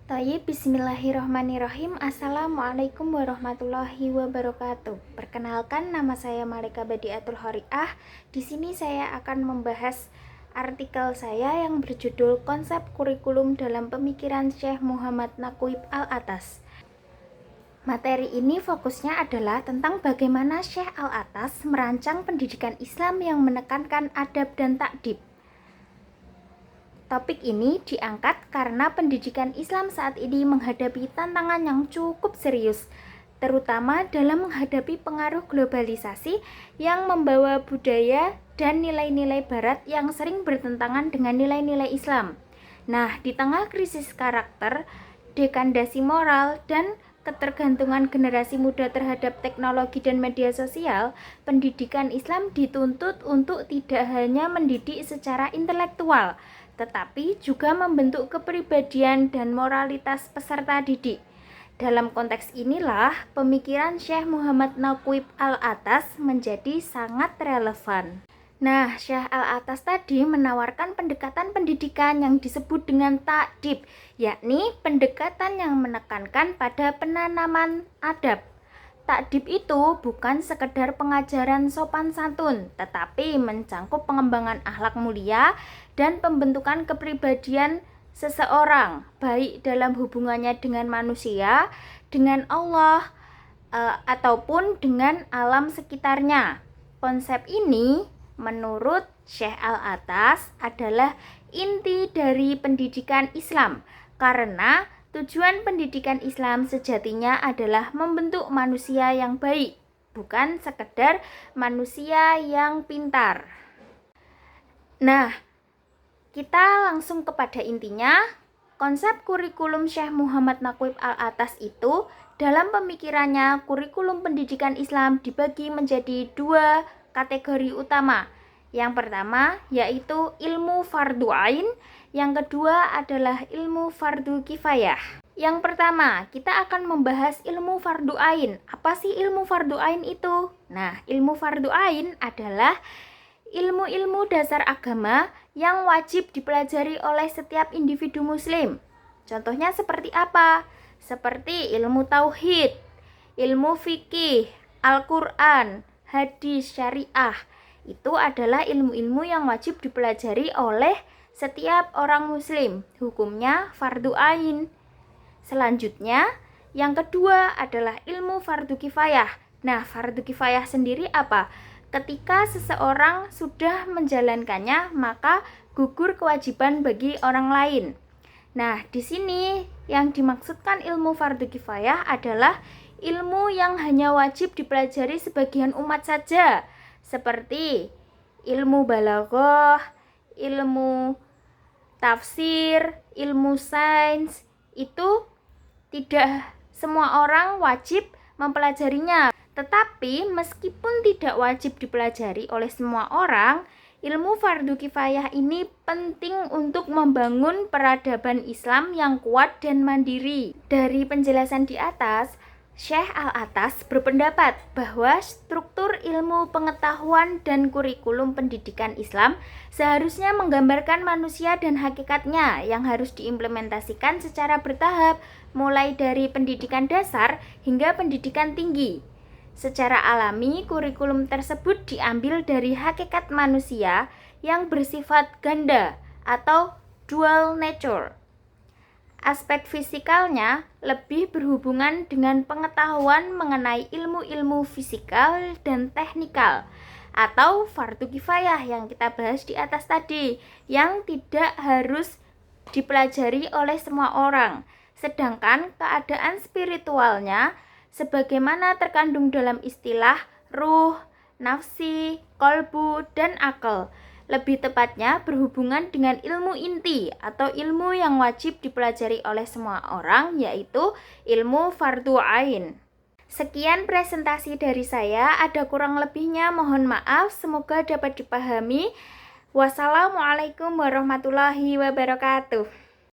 Bismillahirrahmanirrahim. Assalamualaikum warahmatullahi wabarakatuh. Perkenalkan, nama saya Malika Badiatul Horiah. Di sini saya akan membahas artikel saya yang berjudul Konsep Kurikulum dalam Pemikiran Syekh Muhammad Naqib Al-Atas. Materi ini fokusnya adalah tentang bagaimana Syekh Al-Atas merancang pendidikan Islam yang menekankan adab dan ta'dib. Topik ini diangkat karena pendidikan Islam saat ini menghadapi tantangan yang cukup serius, terutama dalam menghadapi pengaruh globalisasi yang membawa budaya dan nilai-nilai Barat yang sering bertentangan dengan nilai-nilai Islam. Nah, di tengah krisis karakter, dekadasi moral, dan ketergantungan generasi muda terhadap teknologi dan media sosial, pendidikan Islam dituntut untuk tidak hanya mendidik secara intelektual, tetapi juga membentuk kepribadian dan moralitas peserta didik. Dalam konteks inilah, pemikiran Syekh Muhammad Naqib Al-Atas menjadi sangat relevan. Nah, Syekh Al-Atas tadi menawarkan pendekatan pendidikan yang disebut dengan ta'dib, yakni pendekatan yang menekankan pada penanaman adab. Ta'dib itu bukan sekedar pengajaran sopan santun, tetapi mencangkup pengembangan akhlak mulia dan pembentukan kepribadian seseorang, baik dalam hubungannya dengan manusia, dengan Allah, ataupun dengan alam sekitarnya. Konsep ini menurut Syekh Al-Atas adalah inti dari pendidikan Islam, karena tujuan pendidikan Islam sejatinya adalah membentuk manusia yang baik, bukan sekedar manusia yang pintar. Nah, kita langsung kepada intinya. Konsep kurikulum Syekh Muhammad Naqib Al-Atas itu, dalam pemikirannya, kurikulum pendidikan Islam dibagi menjadi dua kategori utama. Yang pertama yaitu ilmu fardu ain, yang kedua adalah ilmu fardu kifayah. Yang pertama, kita akan membahas ilmu fardu ain. Apa sih ilmu fardu ain itu? Nah, ilmu fardu ain adalah ilmu-ilmu dasar agama yang wajib dipelajari oleh setiap individu muslim. Contohnya seperti apa? Seperti ilmu tauhid, ilmu fikih, Al-Quran, hadis, syariah. Itu adalah ilmu-ilmu yang wajib dipelajari oleh setiap orang muslim. Hukumnya fardu ain. Selanjutnya, yang kedua adalah ilmu fardu kifayah. Nah, fardu kifayah sendiri apa? Ketika seseorang sudah menjalankannya, maka gugur kewajiban bagi orang lain. Nah, di sini yang dimaksudkan ilmu fardu kifayah adalah ilmu yang hanya wajib dipelajari sebagian umat saja, seperti ilmu balaghah, ilmu tafsir, ilmu sains. Itu tidak semua orang wajib mempelajarinya. Tetapi meskipun tidak wajib dipelajari oleh semua orang, ilmu fardu kifayah ini penting untuk membangun peradaban Islam yang kuat dan mandiri. Dari penjelasan di atas, Syekh Al-Atas berpendapat bahwa struktur ilmu pengetahuan dan kurikulum pendidikan Islam seharusnya menggambarkan manusia dan hakikatnya yang harus diimplementasikan secara bertahap, mulai dari pendidikan dasar hingga pendidikan tinggi. Secara alami, kurikulum tersebut diambil dari hakikat manusia yang bersifat ganda atau dual nature. Aspek fisikalnya lebih berhubungan dengan pengetahuan mengenai ilmu-ilmu fisikal dan teknikal, atau fardu kifayah yang kita bahas di atas tadi, yang tidak harus dipelajari oleh semua orang. Sedangkan keadaan spiritualnya sebagaimana terkandung dalam istilah ruh, nafsi, kolbu, dan akal, lebih tepatnya berhubungan dengan ilmu inti atau ilmu yang wajib dipelajari oleh semua orang, yaitu ilmu fardu ain. Sekian presentasi dari saya, ada kurang lebihnya mohon maaf, semoga dapat dipahami. Wassalamualaikum warahmatullahi wabarakatuh.